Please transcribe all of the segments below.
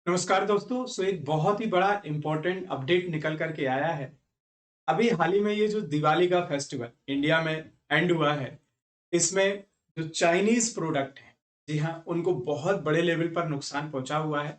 नमस्कार दोस्तों। एक बहुत ही बड़ा इम्पोर्टेंट अपडेट निकल कर के आया है। अभी हाल ही में ये जो दिवाली का फेस्टिवल इंडिया में एंड हुआ है, इसमें जो चाइनीज प्रोडक्ट हैं, जी हाँ, उनको बहुत बड़े लेवल पर नुकसान पहुंचा हुआ है।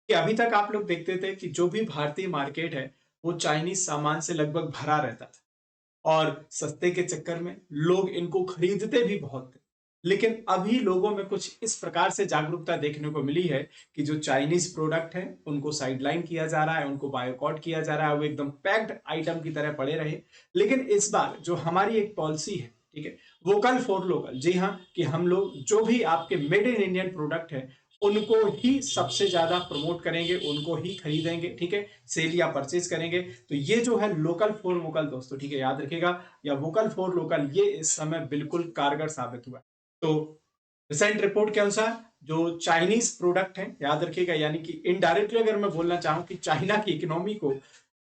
कि अभी तक आप लोग देखते थे कि जो भी भारतीय मार्केट है, वो चाइनीज सामान से लगभग भरा रहता था। और सस्ते के चक्कर में लोग इनको खरीदते भी बहुत थे। लेकिन अभी लोगों में कुछ इस प्रकार से जागरूकता देखने को मिली है कि जो चाइनीज प्रोडक्ट हैं उनको साइडलाइन किया जा रहा है, उनको बायकॉट किया जा रहा है, वो एकदम पैक्ड आइटम की तरह पड़े रहे। लेकिन इस बार जो हमारी एक पॉलिसी है, ठीक है, वोकल फॉर लोकल, जी हाँ, कि हम लोग जो भी आपके मेड इन इंडियन प्रोडक्ट है उनको ही सबसे ज्यादा प्रमोट करेंगे, उनको ही खरीदेंगे, ठीक है, सेल या परचेज करेंगे। तो ये जो है लोकल फॉर वोकल दोस्तों, ठीक है, याद रखिएगा, या वोकल फॉर लोकल, ये इस समय बिल्कुल कारगर साबित हुआ है। तो रिसेंट रिपोर्ट के अनुसार जो चाइनीज प्रोडक्ट हैं, याद रखिएगा, यानी कि इनडायरेक्टली अगर मैं बोलना चाहूं कि चाइना की इकोनॉमी को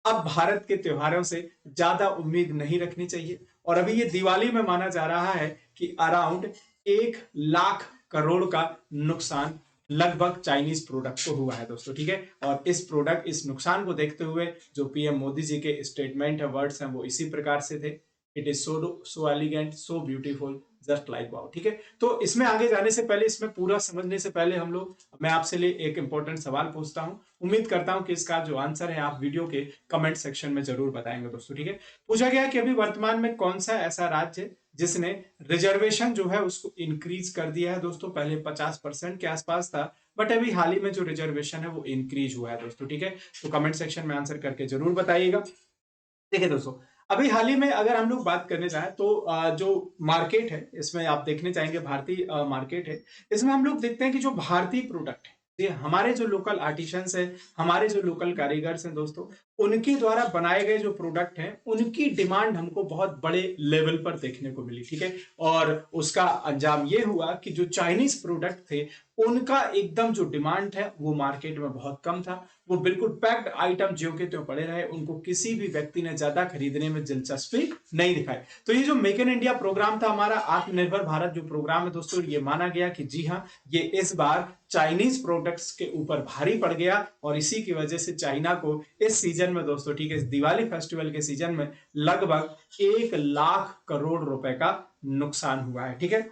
अब भारत के त्योहारों से ज्यादा उम्मीद नहीं रखनी चाहिए। और अभी ये दिवाली में माना जा रहा है कि अराउंड 1 लाख करोड़ का नुकसान लगभग चाइनीज प्रोडक्ट को हुआ है दोस्तों, ठीक है। और इस नुकसान को देखते हुए जो पीएम मोदी जी के स्टेटमेंट है, वर्ड्स हैं, वो इसी प्रकार से थे। It is so elegant, so beautiful, just like wow, ठीक है। तो इसमें आगे जाने से पहले, इसमें पूरा समझने से पहले मैं आपसे लिए एक इंपॉर्टेंट सवाल पूछता हूं। उम्मीद करता हूं कि इसका जो आंसर है आप वीडियो के कमेंट सेक्शन में जरूर बताएंगे दोस्तों, ठीक है। पूछा गया कि अभी वर्तमान में कौन सा ऐसा राज्य है जिसने रिजर्वेशन जो है उसको इंक्रीज कर दिया है दोस्तों। पहले 50% के आसपास था, बट अभी हाल ही में जो रिजर्वेशन है वो इंक्रीज हुआ है दोस्तों, ठीक है। तो कमेंट सेक्शन में आंसर करके जरूर बताइएगा। देखिए दोस्तों, अभी हाल ही में अगर हम लोग बात करने जाएं तो जो मार्केट है, इसमें आप देखने चाहेंगे भारतीय मार्केट है। इसमें हम लोग देखते हैं कि जो भारतीय प्रोडक्ट है, ये हमारे जो लोकल आर्टिशंस हैं, हमारे जो लोकल कारीगर्स हैं दोस्तों, उनके द्वारा बनाए गए जो प्रोडक्ट हैं, उनकी डिमांड हमको बहुत बड़े लेवल पर देखने को मिली, ठीक है। और उसका अंजाम ये हुआ कि जो चाइनीज प्रोडक्ट थे, उनका एकदम जो डिमांड है वो मार्केट में बहुत कम था। वो बिल्कुल पैक्ड आइटम ज्यों के त्यों पड़े रहे, उनको किसी भी व्यक्ति ने ज्यादा खरीदने में दिलचस्पी नहीं दिखाई। तो ये जो मेक इन इंडिया प्रोग्राम था, हमारा आत्मनिर्भर भारत जो प्रोग्राम है दोस्तों, ये माना गया कि जी हाँ, ये इस बार चाइनीज प्रोडक्ट्स के ऊपर भारी पड़ गया। और इसी की वजह से चाइना को इस सीजन में दोस्तों, ठीक है, इस दिवाली फेस्टिवल के सीजन में लगभग 1 लाख करोड़ रुपए का नुकसान हुआ है, ठीक है।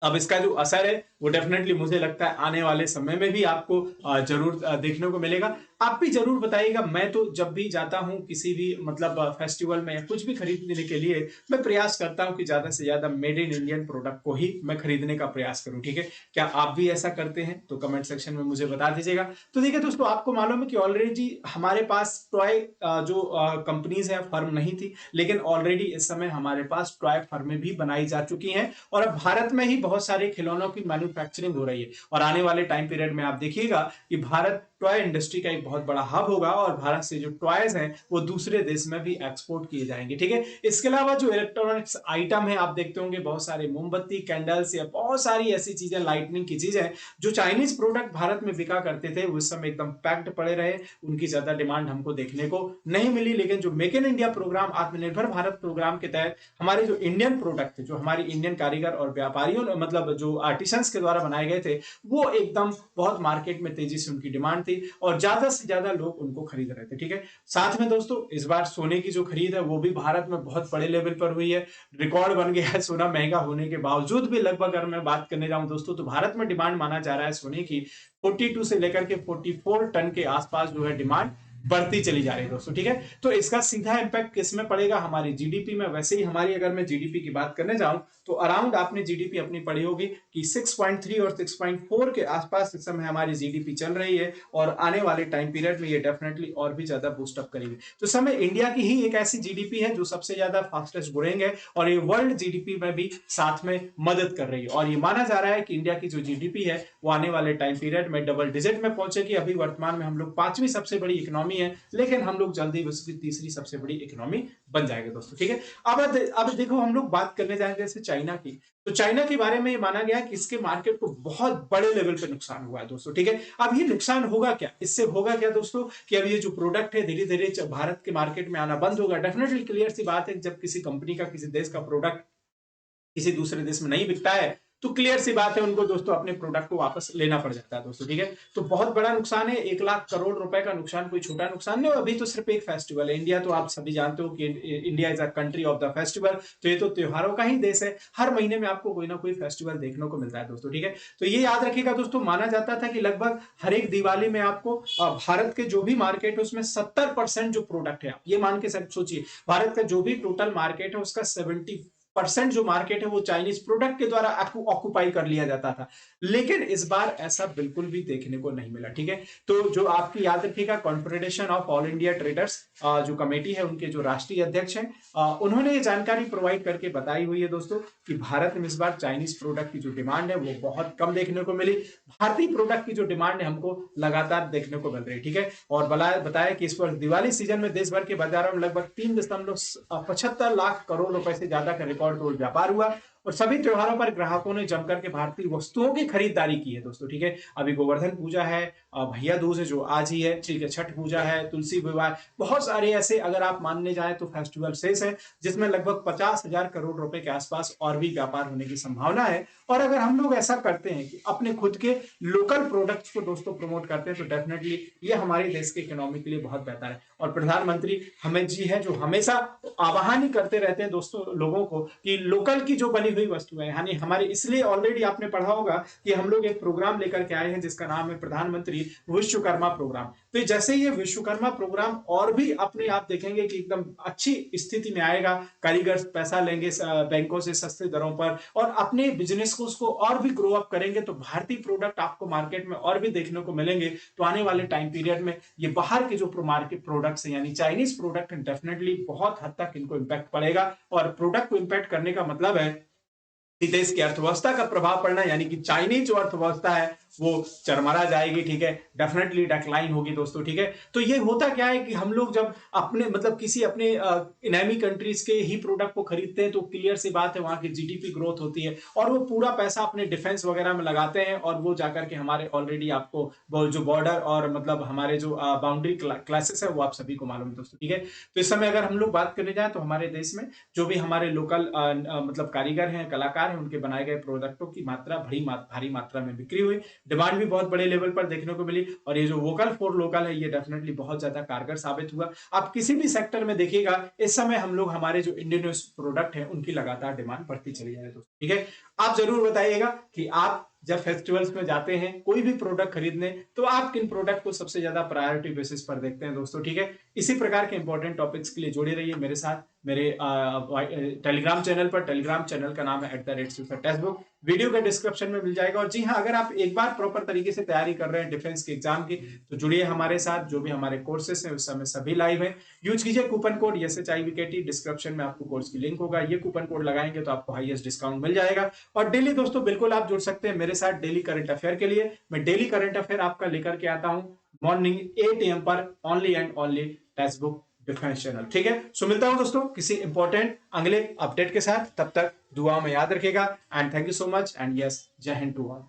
अब इसका जो असर है वो डेफिनेटली मुझे लगता है आने वाले समय में भी आपको जरूर देखने को मिलेगा। आप भी जरूर बताइएगा। मैं तो जब भी जाता हूं किसी भी मतलब फेस्टिवल में या कुछ भी खरीदने के लिए, मैं प्रयास करता हूं कि ज्यादा से ज्यादा मेड इन इंडियन प्रोडक्ट को ही मैं खरीदने का प्रयास करूं, ठीक है। क्या आप भी ऐसा करते हैं? तो कमेंट सेक्शन में मुझे बता दीजिएगा। तो देखिए दोस्तों, आपको मालूम है कि ऑलरेडी हमारे पास टॉय जो कंपनीज है, फर्म नहीं थी, लेकिन ऑलरेडी इस समय हमारे पास टॉय फर्में भी बनाई जा चुकी हैं। और अब भारत में ही बहुत सारे खिलौनों की मैन्युफैक्चरिंग हो रही है। और आने वाले टाइम पीरियड में आप देखिएगा कि भारत टॉय इंडस्ट्री का एक बहुत बड़ा हब होगा, और भारत से जो टॉयज हैं वो दूसरे देश में भी एक्सपोर्ट किए जाएंगे, ठीक है। इसके अलावा जो इलेक्ट्रॉनिक्स आइटम है, आप देखते होंगे बहुत सारे मोमबत्ती, कैंडल्स, या बहुत सारी ऐसी चीजें, लाइटनिंग की चीजें, जो चाइनीज प्रोडक्ट भारत में बिका करते थे, उस समय एकदम पैक्ड पड़े रहे, उनकी ज्यादा डिमांड हमको देखने को नहीं मिली। लेकिन जो मेक इन इंडिया प्रोग्राम, आत्मनिर्भर भारत प्रोग्राम के तहत हमारे जो इंडियन प्रोडक्ट थे, जो हमारी इंडियन कारीगर और व्यापारियों, मतलब जो आर्टिसंस के द्वारा बनाए गए थे, वो एकदम बहुत मार्केट में तेजी से उनकी डिमांड थी, और ज्यादा से ज्यादा लोग उनको खरीद रहे थे, ठीक है। साथ में दोस्तों, इस बार सोने की जो खरीद है वो भी भारत में बहुत बड़े लेवल पर हुई है। रिकॉर्ड बन गया है सोना महंगा होने के बावजूद भी। लगभग अगर मैं बात करने जाऊं दोस्तों, तो भारत में डिमांड माना जा रहा है सोने की 42 से लेकर के 44 टन के आसपास जो है डिमांड बढ़ती चली जा रही है दोस्तों, ठीक है। तो इसका सीधा इंपैक्ट किस में पड़ेगा? हमारी जीडीपी में। वैसे ही हमारी, अगर मैं जीडीपी की बात करने जाऊं, तो अराउंड आपने जीडीपी अपनी पढ़ी होगी कि 6.3 और 6.4 के आसपास इस समय हमारी जीडीपी चल रही है। और आने वाले टाइम पीरियड में ये डेफिनेटली और भी ज्यादा बूस्ट अप करेगी। तो समय इंडिया की ही एक ऐसी जीडीपी है जो सबसे ज्यादा फास्टेस्ट ग्रोइंग है, और ये वर्ल्ड जीडीपी में भी साथ में मदद कर रही है। और ये माना जा रहा है कि इंडिया की जो जीडीपी है वो आने वाले टाइम पीरियड में डबल डिजिट में पहुंचेगी। अभी वर्तमान में हम लोग 5वीं सबसे बड़ी इकोनॉमी है, लेकिन हम लोग जल्दी उसकी तीसरी सबसे बड़ी इकोनॉमी बन जाएंगे दोस्तों, ठीक है। अब देखो, हम लोग बात करने जाएंगे जैसे चाइना की। तो चाइना के बारे में ये माना गया कि इसके मार्केट को बहुत बड़े लेवल पे नुकसान हुआ है दोस्तों, ठीक है। अब ये नुकसान होगा क्या? इससे होगा क्या दोस्तों, कि अब ये जो प्रोडक्ट है धीरे धीरे भारत के मार्केट में आना बंद होगा। डेफिनेटली क्लियर सी बात है, जब किसी कंपनी का, किसी देश का प्रोडक्ट किसी दूसरे देश में नहीं बिकता है, तो क्लियर सी बात है उनको दोस्तों अपने प्रोडक्ट को वापस लेना पड़ जाता है दोस्तों, ठीक है। तो बहुत बड़ा नुकसान है, 1 लाख करोड़ रुपए का नुकसान कोई छोटा नुकसान नहीं। अभी तो सिर्फ एक फेस्टिवल है, इंडिया तो आप सभी जानते हो कि India is a country of the festival, तो ये तो त्योहारों का ही देश है। हर महीने में आपको कोई ना कोई फेस्टिवल देखने को मिलता है दोस्तों, ठीक है। तो ये याद रखिएगा दोस्तों, माना जाता था कि लगभग हर एक दिवाली में आपको भारत के जो भी मार्केट है उसमें 70% जो प्रोडक्ट है, ये मान के सोचिए भारत का जो भी टोटल मार्केट है उसका 70% जो मार्केट है वो चाइनीज प्रोडक्ट के द्वारा ऑक्यूपाई कर लिया जाता था। लेकिन इस बार ऐसा बिल्कुल भी देखने को नहीं मिला, ठीक है। तो जो आपकी याद रखिएगा, confederation of all India traders जो कमेटी है, उनके जो राष्ट्रीय अध्यक्ष हैं, उन्होंने ये जानकारी प्रोवाइड करके बताई हुई है दोस्तों कि भारत में इस बार चाइनीज प्रोडक्ट की जो डिमांड है वो बहुत कम देखने को मिली। भारतीय प्रोडक्ट की जो डिमांड है हमको लगातार देखने को मिल रही है, ठीक है। और बताया कि इस वर्ष दिवाली सीजन में देश भर के बाजारों में लगभग 3.75 लाख करोड़ रुपए से ज्यादा का रिकॉर्ड तोड़ व्यापार हुआ। और सभी त्योहारों पर ग्राहकों ने जमकर के भारतीय वस्तुओं की खरीदारी की है दोस्तों, ठीक है। अभी गोवर्धन पूजा है, भैया दूज है जो आज ही है, ठीक है, छठ पूजा है, तुलसी विवाह, बहुत सारे ऐसे अगर आप मानने जाए तो फेस्टिवल शेष है जिसमें लगभग 50,000 करोड़ रुपए के आसपास और भी व्यापार होने की संभावना है। और अगर हम लोग ऐसा करते हैं कि अपने खुद के लोकल प्रोडक्ट्स को दोस्तों प्रमोट करते हैं तो डेफिनेटली ये हमारे देश के इकोनॉमी के लिए बहुत बेहतर है। और प्रधानमंत्री हमें जी है जो हमेशा आह्वान ही करते रहते हैं दोस्तों लोगों को कि लोकल की जो बनी हुई वस्तु है, यानी हमारे, इसलिए ऑलरेडी आपने पढ़ा होगा कि हम लोग एक प्रोग्राम लेकर के आए हैं जिसका नाम है प्रधानमंत्री विश्वकर्मा प्रोग्राम। तो जैसे ये विश्वकर्मा प्रोग्राम और भी अपने आप देखेंगे कि एकदम अच्छी स्थिति में आएगा, कारीगर पैसा लेंगे बैंकों से सस्ते दरों पर और अपने बिजनेस को उसको और भी ग्रो अप करेंगे, तो भारतीय प्रोडक्ट आपको मार्केट में और भी देखने को मिलेंगे। तो आने वाले टाइम पीरियड में ये बाहर के जो मार्केट प्रोडक्ट्स हैं यानी चाइनीज प्रोडक्ट डेफिनेटली बहुत हद तक इनको इंपैक्ट पड़ेगा। और प्रोडक्ट को इंपैक्ट करने का मतलब है कि देश की अर्थव्यवस्था का प्रभाव पड़ना, यानी कि चाइनीज जो अर्थव्यवस्था है वो चरमरा जाएगी, ठीक है, डेफिनेटली डिक्लाइन होगी दोस्तों, ठीक है। तो ये होता क्या है कि हम लोग जब अपने मतलब किसी अपने इनामी कंट्रीज के ही प्रोडक्ट को खरीदते हैं तो क्लियर सी बात है वहां की जीडीपी ग्रोथ होती है और वो पूरा पैसा अपने डिफेंस वगैरह में लगाते हैं और वो जाकर के हमारे ऑलरेडी आपको जो बॉर्डर और मतलब हमारे जो बाउंड्री क्लासेस है वो आप सभी को मालूम है दोस्तों, ठीक है। तो इस समय अगर हम लोग बात करने जाए तो हमारे देश में जो भी हमारे लोकल मतलब कारीगर हैं, कलाकार हैं, उनके बनाए गए प्रोडक्टों की मात्रा भारी मात्रा में बिक्री हुई, डिमांड भी बहुत बड़े लेवल पर देखने को मिली। और ये जो वोकल फॉर लोकल है ये डेफिनेटली बहुत ज्यादा कारगर साबित हुआ। आप किसी भी सेक्टर में देखिएगा इस समय हम लोग हमारे जो इंडियन प्रोडक्ट है उनकी लगातार डिमांड बढ़ती चली जा रही है दोस्तों, ठीक है। आप जरूर बताइएगा कि आप जब फेस्टिवल्स में जाते हैं कोई भी प्रोडक्ट खरीदने तो आप किन प्रोडक्ट को सबसे ज्यादा प्रायोरिटी बेसिस पर देखते हैं दोस्तों, ठीक है। इसी प्रकार के इंपॉर्टेंट टॉपिक्स के लिए जुड़े रहिए मेरे साथ मेरे टेलीग्राम चैनल पर। टेलीग्राम चैनल का नाम है @टेक्स्टबुक, वीडियो का डिस्क्रिप्शन में मिल जाएगा। और जी हाँ, अगर आप एक बार प्रॉपर तरीके से तैयारी कर रहे हैं डिफेंस के एग्जाम की तो जुड़िए हमारे साथ। जो भी हमारे कोर्सेस हैं उस समय सभी लाइव हैं। यूज कीजिए कूपन कोड SHIVKT, डिस्क्रिप्शन में आपको कोर्स की लिंक होगा, ये कूपन कोड लगाएंगे तो आपको हाईएस्ट डिस्काउंट मिल जाएगा। और डेली दोस्तों बिल्कुल आप जुड़ सकते हैं मेरे साथ डेली करंट अफेयर के लिए। मैं डेली करंट अफेयर आपका लेकर के आता हूं मॉर्निंग 8 AM पर only and only textbook defence channel, ठीक है। सो मिलता हूं दोस्तों किसी इंपॉर्टेंट अगले अपडेट के साथ, तब तक दुआ में याद रखेगा and thank you so much and yes, जय हिंद टू ऑल।